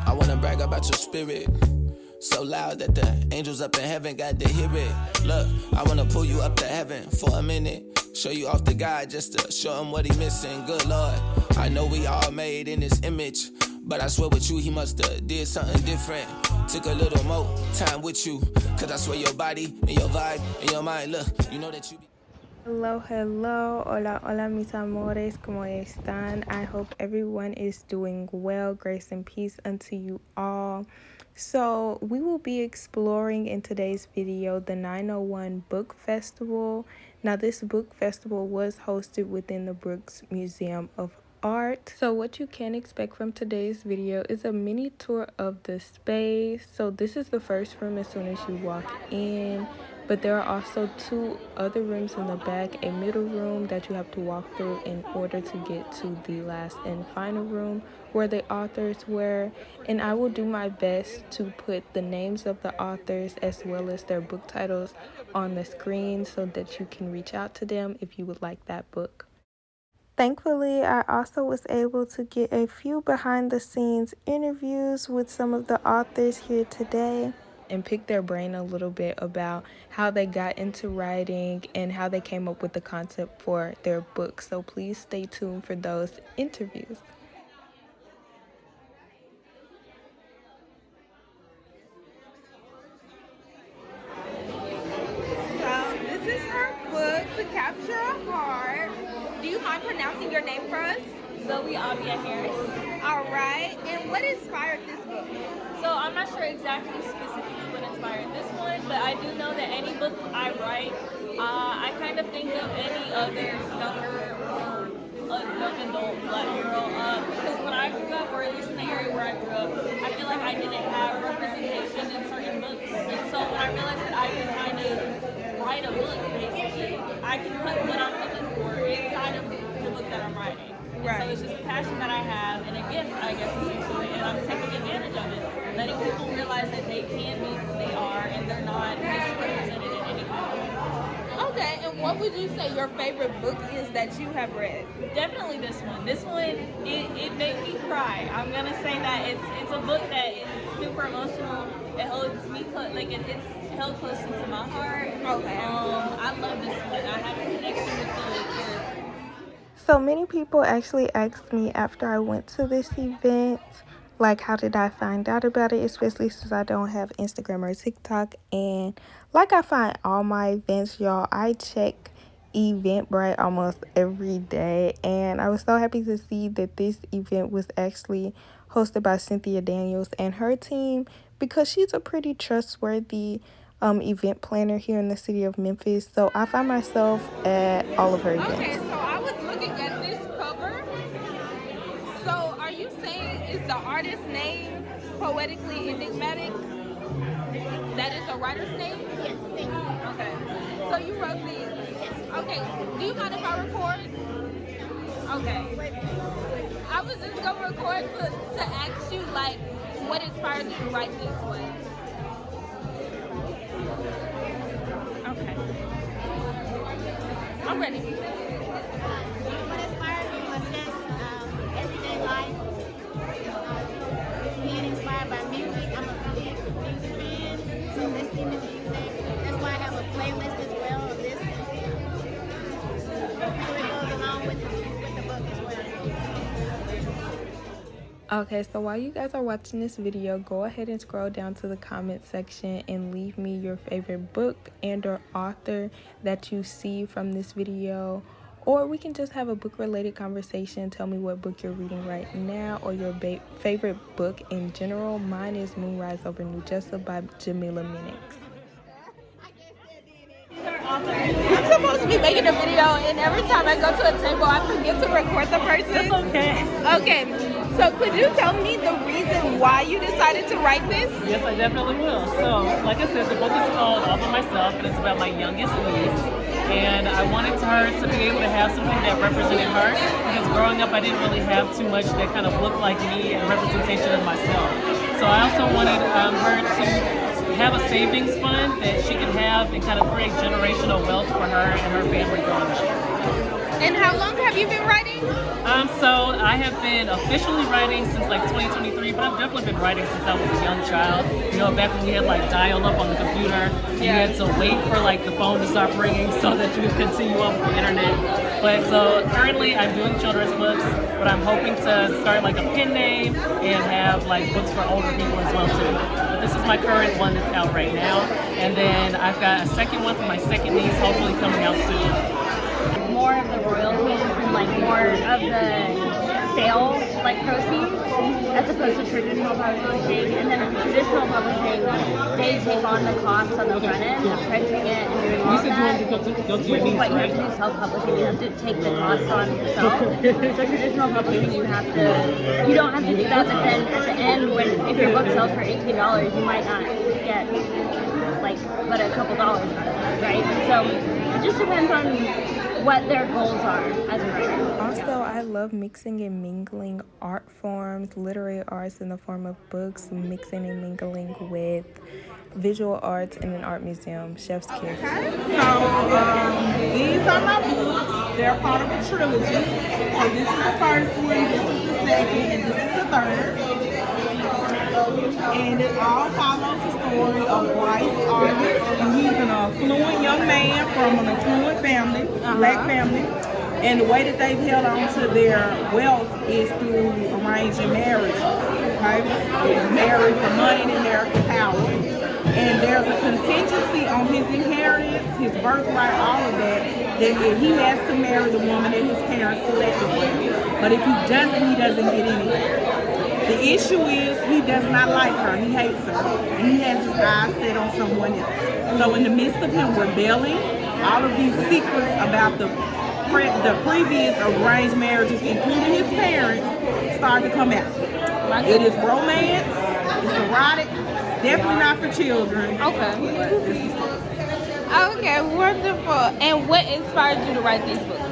I wanna brag about your spirit. So loud that the angels up in heaven got to hear it. Look, I wanna pull you up to heaven for a minute. Show you off the guy just to show him what he missing. Good Lord, I know we all made in his image, but I swear with you he musta did something different. Took a little more time with you, cause I swear your body and your vibe and your mind, look, you know that you be. Hello, hola, hola mis amores, ¿cómo están? I hope everyone is doing well. Grace and peace unto you all. So we will be exploring in today's video the 901 Book Festival. Now this book festival was hosted within the Brooks Museum of Art. So what you can expect from today's video is a mini tour of the space. So this is the first room as soon as you walk in, but there are also two other rooms in the back, a middle room that you have to walk through in order to get to the last and final room where the authors were. And I will do my best to put the names of the authors as well as their book titles on the screen so that you can reach out to them if you would like that book. Thankfully, I also was able to get a few behind the scenes interviews with some of the authors here today and pick their brain a little bit about how they got into writing and how they came up with the concept for their book. So please stay tuned for those interviews. So this is her book, To Capture a Heart. Do you mind pronouncing your name for us? Zoe Abia Harris. All right. And what inspired this book? So I'm not sure exactly specifically what inspired this one, but I do know that any book I write, I kind of think of any other younger or young adult black girl. Because when I grew up, or at least in the area where I grew up, I feel like I didn't have representation in certain books. And so when I realized that I could kind of write a book, basically, I can put what I'm looking for inside of the book that I'm writing. Right. So it's just a passion that I have and a gift, I guess, essentially, and I'm taking advantage of it. Letting people realize that they can be who they are and they're not misrepresented in any way. Okay, and what would you say your favorite book is that you have read? Definitely this one. This one, it made me cry. I'm gonna say that it's a book that is super emotional. It holds me it's held close to my heart. Okay. I love this one. I have a connection with the character. So many people actually asked me after I went to this event, like, how did I find out about it, especially since I don't have Instagram or TikTok. And like I find all my events, y'all, I check Eventbrite almost every day. And I was so happy to see that this event was actually hosted by Cynthia Daniels and her team, because she's a pretty trustworthy event planner here in the city of Memphis. So I find myself at all of her events. Okay, so I was looking at this cover. So are you saying is the artist's name poetically enigmatic? That is a writer's name? Yes. Okay. So you wrote these? Okay. Do you mind if I record? Okay. I was just going to record to ask you, like, what inspired you to write this one? Okay. I'm ready. What inspired me was just everyday life. Being inspired by music. I'm a big music fan, so listening to music. That's why I have a playlist as well of this. So it goes along with the book as well. Okay, so while you guys are watching this video, go ahead and scroll down to the comment section and leave me your favorite book and or author that you see from this video. Or we can just have a book related conversation. Tell me what book you're reading right now or your favorite book in general. Mine is Moonrise Over New Jessup by Jamila Minix. I'm supposed to be making a video, and every time I go to a table, I forget to record the person. That's okay. Okay. So could you tell me the reason why you decided to write this? Yes, I definitely will. So, like I said, the book is called All By Myself, and it's about my youngest niece. And I wanted her to be able to have something that represented her, because growing up I didn't really have too much that kind of looked like me and representation of myself. So I also wanted her to have a savings fund that she could have and kind of create generational wealth for her and her family growing up. And how long have you been writing? So I have been officially writing since like 2023, but I've definitely been writing since I was a young child. You know, back when we had like dial-up on the computer, and you had to wait for like the phone to stop ringing so that you could continue on with the internet. But so currently I'm doing children's books, but I'm hoping to start like a pen name and have like books for older people as well too. But this is my current one that's out right now, and then I've got a second one for my second niece, hopefully coming out soon. More of the royalties and like more of the sale like proceeds as opposed to traditional publishing. And then in traditional publishing, they take on the cost on the front end of printing it and doing all that. Which is what you have to do self-publishing. You have to take the cost on yourself. So traditional publishing, you don't have to do that. But then at the end, if your book sells for $18, you might not get like but a couple dollars out of it, right? So it just depends on what their goals are as a writer. Also, I love mixing and mingling art forms, literary arts in the form of books, mixing and mingling with visual arts in an art museum. Chef's kiss. So these are my books. They're part of a trilogy. So this is the first one, this is the second, and this is the third. And it all follows the story of Bryce Artist. And he's an affluent young man from an affluent family, black family. And the way that they've held on to their wealth is through arranging marriages. Okay? They're married for money and American power. And there's a contingency on his inheritance, his birthright, all of that if he has to marry the woman that his parents selected for him. But if he doesn't get anything. The issue is he does not like her. He hates her. And he has his eyes set on someone else. So in the midst of him rebelling, all of these secrets about the previous arranged marriages, including his parents, start to come out. It is romance. It's erotic. Definitely not for children. Okay. Okay, wonderful. And what inspired you to write these books?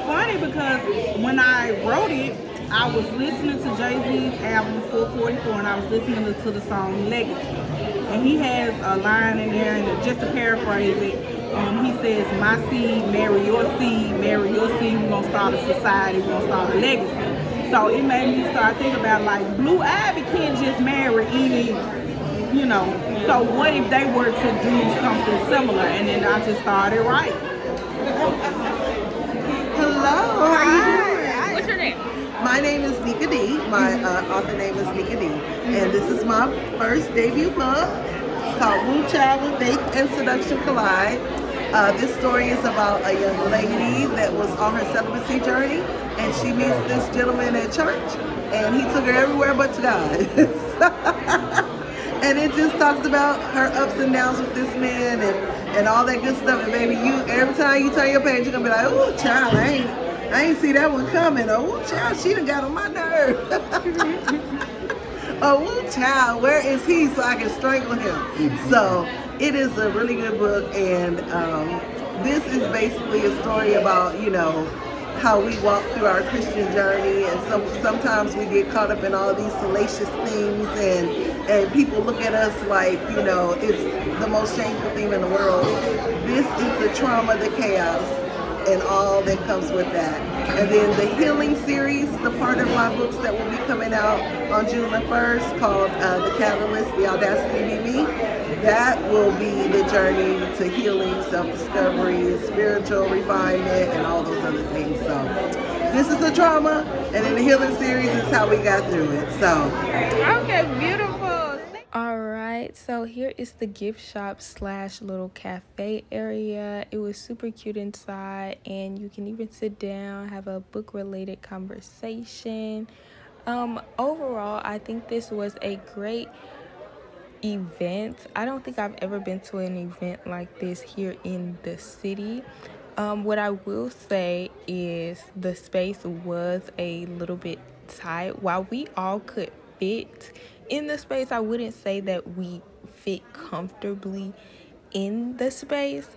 Funny because when I wrote it, I was listening to Jay-Z's album 444 and I was listening to the song Legacy. And he has a line in there, and just to paraphrase it, he says, my seed, marry your seed, marry your seed, we're going to start a society, we're going to start a legacy. So it made me start thinking about like Blue Ivy can't just marry any, you know, so what if they were to do something similar? And then I just started writing. Hello, how you doing? What's your name? My name is Nika D. My author name is Nika D. And this is my first debut book. It's called Woo Child with Faith and Seduction Collide. This story is about a young lady that was on her celibacy journey, and she meets this gentleman at church, and he took her everywhere but to God. And it just talks about her ups and downs with this man and all that good stuff. And baby, every time you turn your page, you're gonna be like, oh child, I ain't see that one coming. Oh child, she done got on my nerve. Oh child, where is he so I can strangle him? So it is a really good book, and this is basically a story about, you know, how we walk through our Christian journey, and sometimes we get caught up in all these salacious things, and people look at us like, you know, it's the most shameful thing in the world. This is the trauma, the chaos, and all that comes with that. And then the healing series, the part of my books that will be coming out on June the 1st, called The Catalyst, The Audacity to Be Me, that will be the journey to healing, self-discovery, spiritual refinement, and all those other things. So this is the trauma, and then the healing series is how we got through it. So Okay, beautiful. Alright, so here is the gift shop / little cafe area. It was super cute inside, and you can even sit down, have a book related conversation. Overall, I think this was a great event. I don't think I've ever been to an event like this here in the city. What I will say is the space was a little bit tight. While we all could fit in the space, I wouldn't say that we fit comfortably in the space.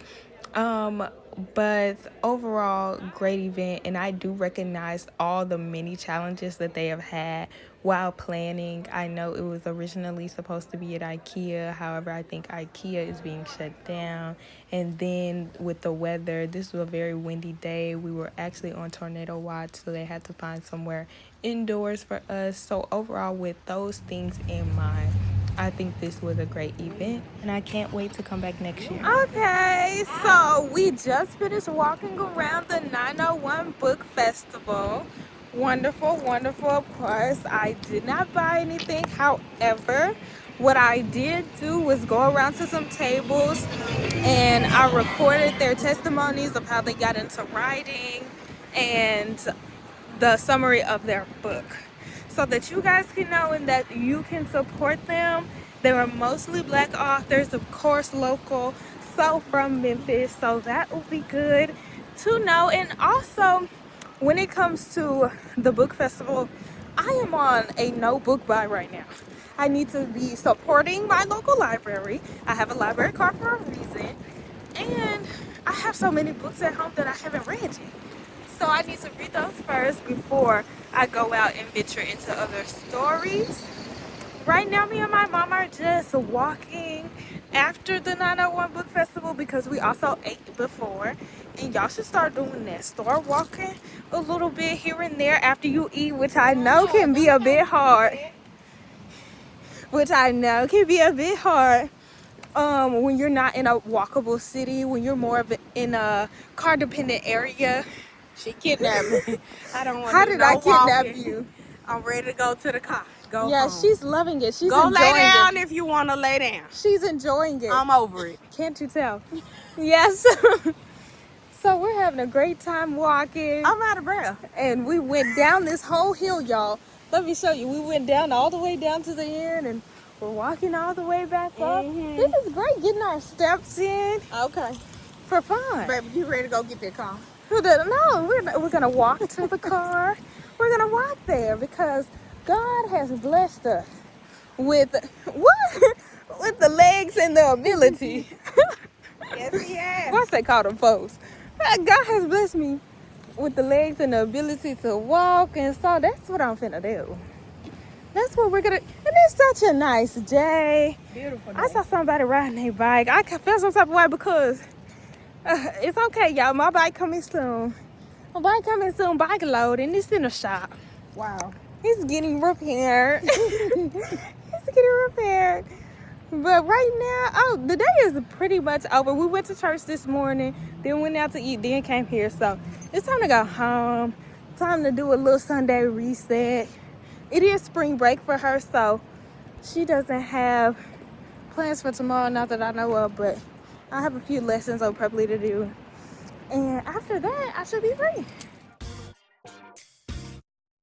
But overall, great event, and I do recognize all the many challenges that they have had while planning. I know it was originally supposed to be at IKEA, however, I think IKEA is being shut down. And then with the weather, this was a very windy day. We were actually on tornado watch, so they had to find somewhere indoors for us. So overall, with those things in mind, I think this was a great event, and I can't wait to come back next year. Okay, so we just finished walking around the 901 Book Festival. Wonderful, wonderful. Of course, I did not buy anything. However, what I did do was go around to some tables, and I recorded their testimonies of how they got into writing and the summary of their book, so that you guys can know and that you can support them. They were mostly Black authors, of course, local, so from Memphis, so that will be good to know. And also, when it comes to the book festival, I am on a no book buy right now. I need to be supporting my local library. I have a library card for a reason, and I have so many books at home that I haven't read yet. So I need to read those first before I go out and venture into other stories. Right now, me and my mom are just walking after the 901 Book Festival because we also ate before. And y'all should start doing that. Start walking a little bit here and there after you eat, which I know can be a bit hard. When you're not in a walkable city, when you're more of in a car-dependent area. She kidnapped me. I don't want How to did no I kidnap walking. you? I'm ready to go to the car. Go Yeah, home. she's loving it. She's Go enjoying lay down it. if you want to lay down. She's enjoying it. I'm over it. Can't you tell? Yes. So we're having a great time walking. I'm out of breath. And we went down this whole hill, y'all. Let me show you. We went down all the way down to the end, and we're walking all the way back up. This is great, getting our steps in Okay. for fun. Baby, you ready to go get that car? No, we're gonna walk to the car. We're gonna walk there because God has blessed us with what? With the legs and the ability. Yes, he has. What's they call them folks? God has blessed me with the legs and the ability to walk, and so that's what I'm finna do. That's what we're gonna. And it's such a nice day. Beautiful day. I saw somebody riding their bike. I feel some type of way because it's okay, y'all. My bike coming soon. Bike loading. It's in the shop. Wow. It's getting repaired. But right now, the day is pretty much over. We went to church this morning, then went out to eat, then came here. So it's time to go home. Time to do a little Sunday reset. It is spring break for her, so she doesn't have plans for tomorrow, not that I know of, but I have a few lessons I'm probably to do. And after that, I should be free.